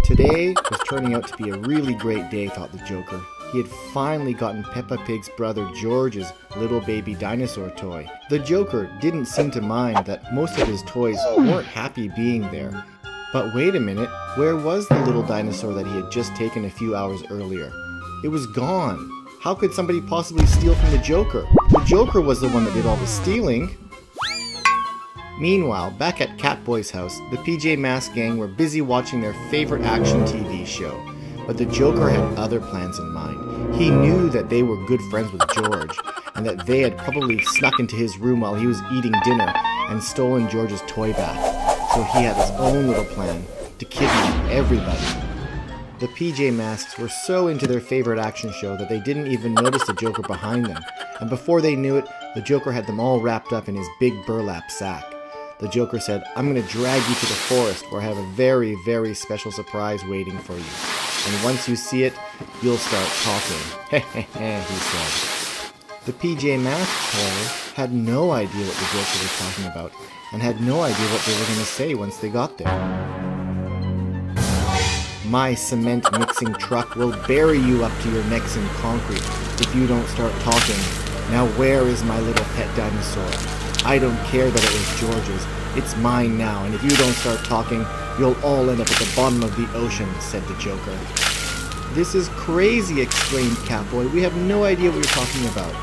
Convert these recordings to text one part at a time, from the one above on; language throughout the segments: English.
Today was turning out to be a really great day, thought the Joker. He had finally gotten Peppa Pig's brother George's little baby dinosaur toy. The Joker didn't seem to mind that most of his toys weren't happy being there. But wait a minute, where was the little dinosaur that he had just taken a few hours earlier? It was gone. How could somebody possibly steal from the Joker? The Joker was the one that did all the stealing. Meanwhile, back at Catboy's house, the PJ Masks gang were busy watching their favorite action TV show. But the Joker had other plans in mind. He knew that they were good friends with George, and that they had probably snuck into his room while he was eating dinner and stolen George's toy back. So he had his own little plan to kidnap everybody. The PJ Masks were so into their favorite action show that they didn't even notice the Joker behind them. And before they knew it, the Joker had them all wrapped up in his big burlap sack. The Joker said, "I'm going to drag you to the forest where I have a very, very special surprise waiting for you. And once you see it, you'll start talking." Heh, he said. The PJ Masks, however, had no idea what the Joker was talking about, and had no idea what they were going to say once they got there. "My cement mixing truck will bury you up to your necks in concrete if you don't start talking. Now where is my little pet dinosaur? I don't care that it was George's. It's mine now, and if you don't start talking, you'll all end up at the bottom of the ocean," said the Joker. "This is crazy," exclaimed Catboy. "We have no idea what you're talking about."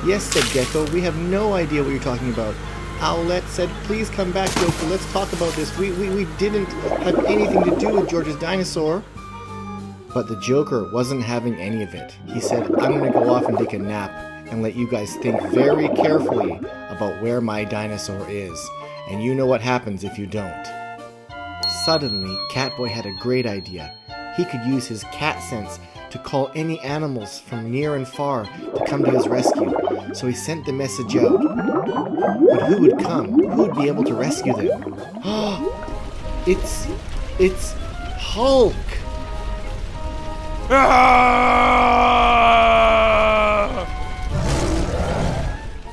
"Yes," said Gecko, "we have no idea what you're talking about." Owlette said, "Please come back, Joker, let's talk about this. We didn't have anything to do with George's dinosaur." But the Joker wasn't having any of it. He said, "I'm going to go off and take a nap and let you guys think very carefully about where my dinosaur is. And you know what happens if you don't." Suddenly, Catboy had a great idea. He could use his cat sense to call any animals from near and far to come to his rescue. So he sent the message out. But who would come? Who would be able to rescue them? It's Hulk!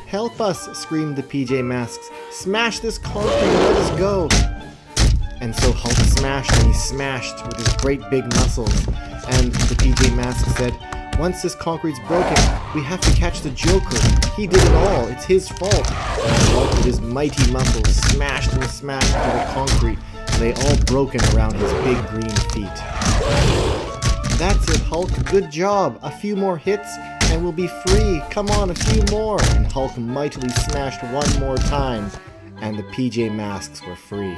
"Help us!" screamed the PJ Masks. "Smash this concrete and let us go!" And so Hulk smashed, and he smashed with his great big muscles. And the PJ Masks said, "Once this concrete's broken, we have to catch the Joker. He did it all. It's his fault." And Hulk with his mighty muscles smashed and smashed into the concrete, and they all broken around his big green feet. "That's it, Hulk. Good job. A few more hits and we'll be free. Come on, a few more." And Hulk mightily smashed one more time, and the PJ Masks were free.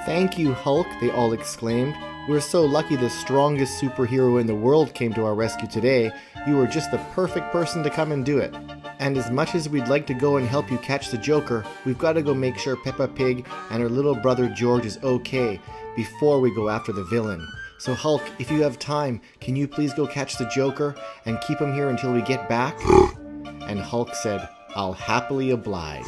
"Thank you, Hulk," they all exclaimed. "We're so lucky the strongest superhero in the world came to our rescue today. You were just the perfect person to come and do it. And as much as we'd like to go and help you catch the Joker, we've got to go make sure Peppa Pig and her little brother George is okay before we go after the villain. So Hulk, if you have time, can you please go catch the Joker and keep him here until we get back?" And Hulk said, "I'll happily oblige."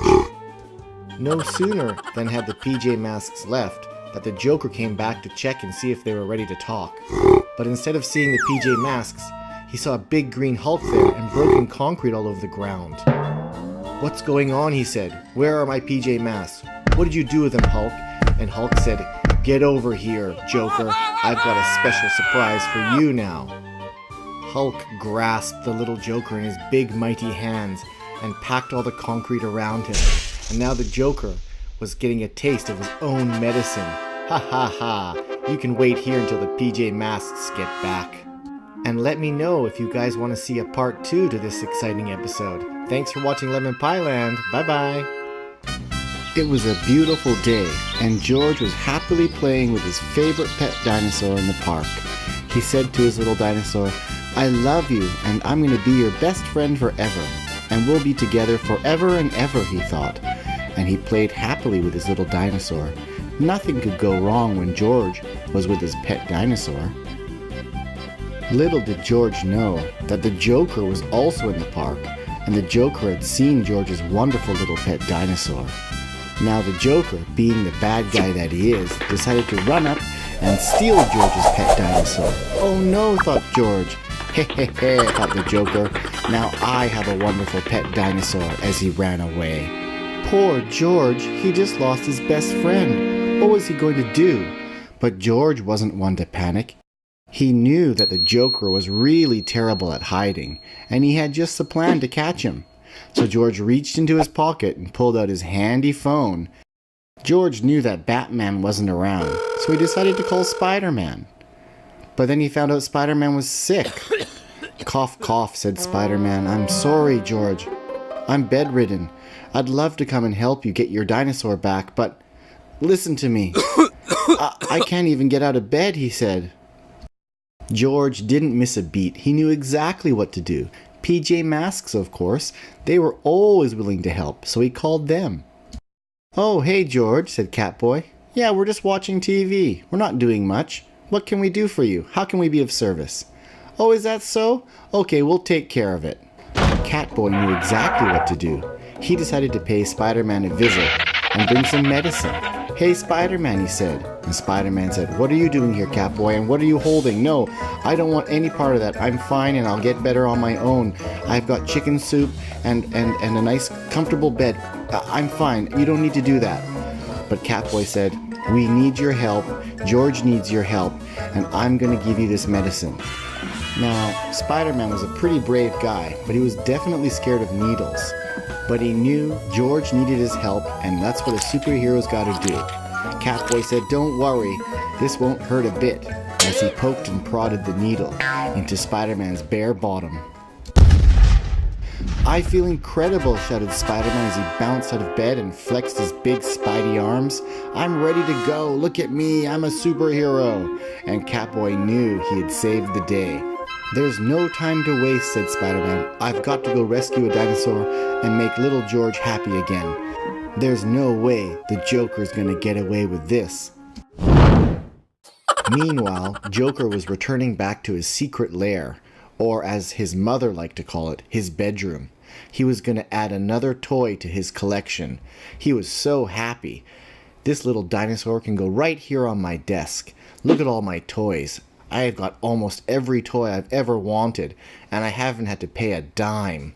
No sooner than had the PJ Masks left that the Joker came back to check and see if they were ready to talk. But instead of seeing the PJ Masks, he saw a big green Hulk there and broken concrete all over the ground. "What's going on?" he said. "Where are my PJ Masks? What did you do with them, Hulk?" And Hulk said, "Get over here, Joker. I've got a special surprise for you now." Hulk grasped the little Joker in his big mighty hands and packed all the concrete around him. And now the Joker was getting a taste of his own medicine. Ha ha ha. You can wait here until the PJ Masks get back. And let me know if you guys want to see a part 2 to this exciting episode. Thanks for watching Lemon Pie Land. Bye bye. It was a beautiful day, and George was happily playing with his favorite pet dinosaur in the park. He said to his little dinosaur, "I love you, and I'm going to be your best friend forever. And we'll be together forever and ever," he thought. And he played happily with his little dinosaur. Nothing could go wrong when George was with his pet dinosaur. Little did George know that the Joker was also in the park, and the Joker had seen George's wonderful little pet dinosaur. Now the Joker, being the bad guy that he is, decided to run up and steal George's pet dinosaur. "Oh no," thought George. "Heh heh heh," thought the Joker. "Now I have a wonderful pet dinosaur," as he ran away. Poor George, he just lost his best friend. What was he going to do? But George wasn't one to panic. He knew that the Joker was really terrible at hiding, and he had just the plan to catch him. So George reached into his pocket and pulled out his handy phone. George knew that Batman wasn't around, so he decided to call Spider-Man. But then he found out Spider-Man was sick. Cough, cough, said Spider-Man. I'm sorry, George. I'm bedridden. I'd love to come and help you get your dinosaur back, but listen to me. I can't even get out of bed, he said. George didn't miss a beat. He knew exactly what to do. PJ Masks, of course. They were always willing to help, so he called them. Oh, hey, George, said Catboy. Yeah, we're just watching TV. We're not doing much. What can we do for you? How can we be of service? Oh, is that so? Okay, we'll take care of it. Catboy knew exactly what to do. He decided to pay Spider-Man a visit and bring some medicine. Hey, Spider-Man, he said. And Spider-Man said, what are you doing here, Catboy, and what are you holding? No, I don't want any part of that. I'm fine and I'll get better on my own. I've got chicken soup and a nice, comfortable bed. I'm fine. You don't need to do that. But Catboy said, we need your help. George needs your help, and I'm going to give you this medicine. Now, Spider-Man was a pretty brave guy, but he was definitely scared of needles. But he knew George needed his help, and that's what a superhero's got to do. Catboy said, don't worry, this won't hurt a bit, as he poked and prodded the needle into Spider-Man's bare bottom. I feel incredible, shouted Spider-Man as he bounced out of bed and flexed his big spidey arms. I'm ready to go, look at me, I'm a superhero. And Catboy knew he had saved the day. There's no time to waste, said Spider-Man. I've got to go rescue a dinosaur and make little George happy again. There's no way the Joker's gonna get away with this. Meanwhile, Joker was returning back to his secret lair, or as his mother liked to call it, his bedroom. He was gonna add another toy to his collection. He was so happy. This little dinosaur can go right here on my desk. Look at all my toys. I have got almost every toy I've ever wanted, and I haven't had to pay a dime.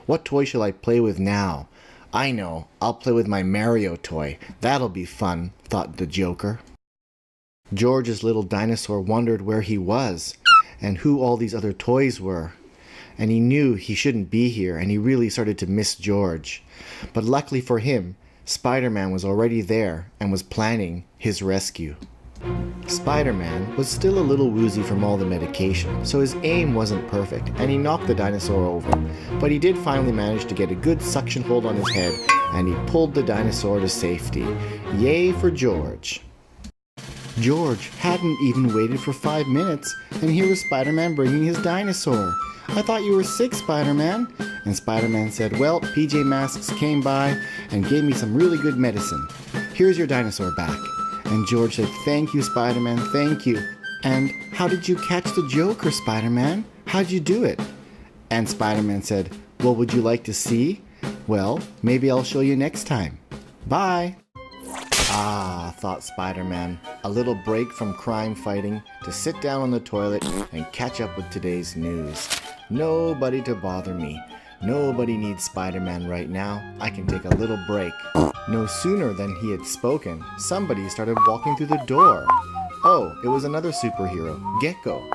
What toy shall I play with now? I know, I'll play with my Mario toy. That'll be fun, thought the Joker. George's little dinosaur wondered where he was, and who all these other toys were. And he knew he shouldn't be here, and he really started to miss George. But luckily for him, Spider-Man was already there and was planning his rescue. Spider-Man was still a little woozy from all the medication, so his aim wasn't perfect, and he knocked the dinosaur over. But he did finally manage to get a good suction hold on his head, and he pulled the dinosaur to safety. Yay for George! George hadn't even waited for 5 minutes, and here was Spider-Man bringing his dinosaur. I thought you were sick, Spider-Man. And Spider-Man said, well, PJ Masks came by and gave me some really good medicine. Here's your dinosaur back. And George said, thank you, Spider-Man, thank you. And how did you catch the Joker, Spider-Man? How'd you do it? And Spider-Man said, well, would you like to see? Well, maybe I'll show you next time. Bye. Ah, thought Spider-Man, a little break from crime fighting to sit down on the toilet and catch up with today's news. Nobody to bother me. Nobody needs Spider-Man right now. I can take a little break. No sooner than he had spoken, somebody started walking through the door. Oh, it was another superhero, Gecko.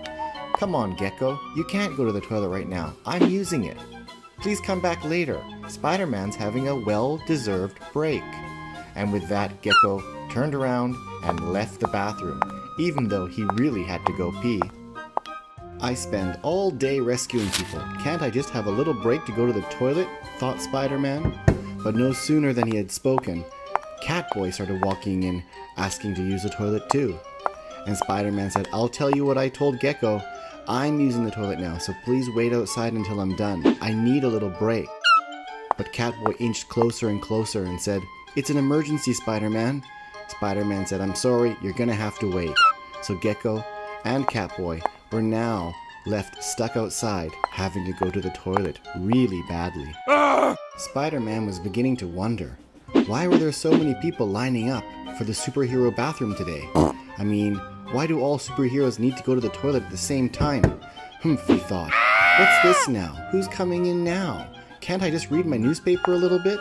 Come on, Gecko. You can't go to the toilet right now. I'm using it. Please come back later. Spider-Man's having a well-deserved break. And with that, Gecko turned around and left the bathroom, even though he really had to go pee. I spend all day rescuing people. Can't I just have a little break to go to the toilet? Thought Spider-Man. But no sooner than he had spoken, Catboy started walking in, asking to use the toilet too. And Spider-Man said, I'll tell you what I told Gecko. I'm using the toilet now, so please wait outside until I'm done. I need a little break. But Catboy inched closer and closer and said, it's an emergency, Spider-Man. Spider-Man said, I'm sorry, you're gonna have to wait. So Gecko and Catboy were now left stuck outside, having to go to the toilet really badly. Spider-Man was beginning to wonder, why were there so many people lining up for the superhero bathroom today? I mean, why do all superheroes need to go to the toilet at the same time? He thought. What's this now? Who's coming in now? Can't I just read my newspaper a little bit?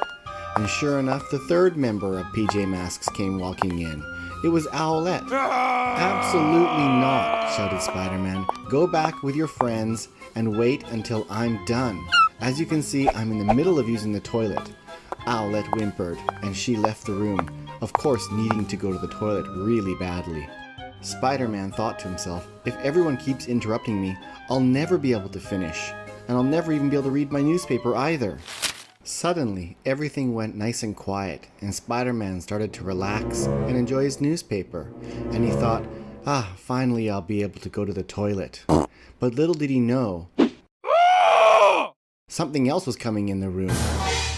And sure enough, the third member of PJ Masks came walking in. It was Owlette. Absolutely not, shouted Spider-Man. Go back with your friends and wait until I'm done. As you can see, I'm in the middle of using the toilet. Owlette whimpered, and she left the room, of course needing to go to the toilet really badly. Spider-Man thought to himself, if everyone keeps interrupting me, I'll never be able to finish, and I'll never even be able to read my newspaper either. Suddenly, everything went nice and quiet, and Spider-Man started to relax and enjoy his newspaper, and he thought, finally I'll be able to go to the toilet. But little did he know, something else was coming in the room.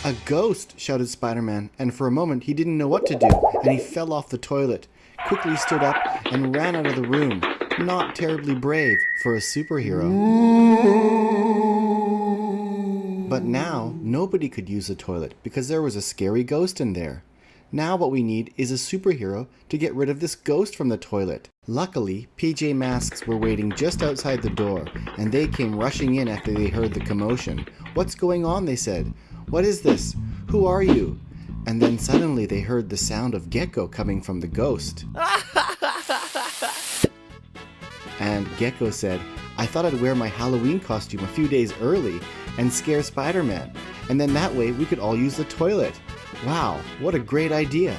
A ghost, shouted Spider-Man, and for a moment he didn't know what to do, and he fell off the toilet, quickly stood up, and ran out of the room. Not terribly brave for a superhero. But now, nobody could use the toilet because there was a scary ghost in there. Now what we need is a superhero to get rid of this ghost from the toilet. Luckily, PJ Masks were waiting just outside the door, and they came rushing in after they heard the commotion. What's going on, they said. What is this? Who are you? And then suddenly they heard the sound of Gecko coming from the ghost. And Gecko said, I thought I'd wear my Halloween costume a few days early and scare Spider-Man, and then that way we could all use the toilet. Wow, what a great idea.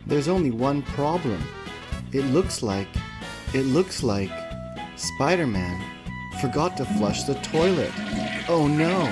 There's only one problem. It looks like Spider-Man forgot to flush the toilet. Oh no.